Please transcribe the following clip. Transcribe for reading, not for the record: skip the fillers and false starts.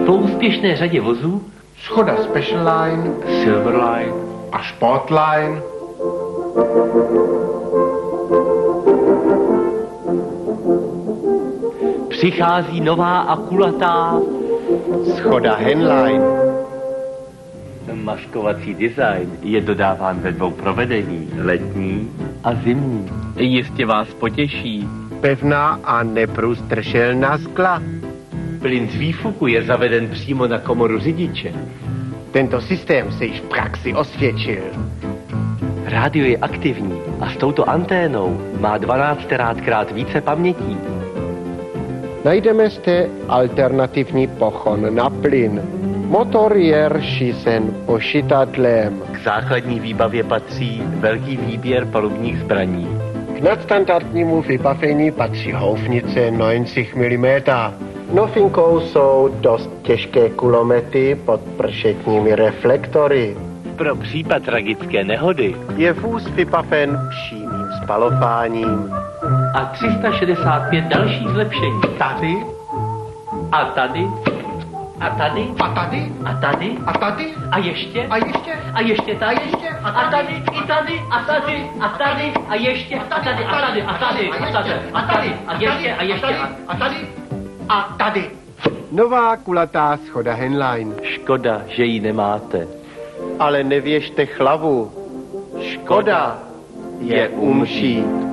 Po úspěšné řadě vozů Škoda Special-Line, Silverline a Sportline přichází nová a kulatá Škoda Henline. Maskovací design je dodáván ve 2 provedení, letní a zimní. Jistě vás potěší. Pevná a neprůstřelná skla. Plyn z výfuku je zaveden přímo na komoru řidiče. Tento systém se již v praxi osvědčil. Rádio je aktivní a s touto anténou má 12krát více pamětí. Najdeme zde alternativní pohon na plyn. Motor je řízen počítadlem. K základní výbavě patří velký výběr palubních zbraní. K nadstandardnímu vybavení patří houfnice 90 mm. Novinkou jsou dost těžké kulomety pod pršetními reflektory. Pro případ tragické nehody Je vůz vybaven přímým spalováním. a 365 dalších zlepšení. Tady, A tady, a tady, a tady, a tady, a tady, a ještě, a ještě, a ještě tady, a tady, i tady, a tady, a tady, a ještě, a tady, a tady, a tady, a tady, a tady, a ještě, a ještě, a tady, a tady. Nová kulatá Škoda Henline. Škoda, že ji nemáte. Ale nevěžte hlavu. Škoda je umřít.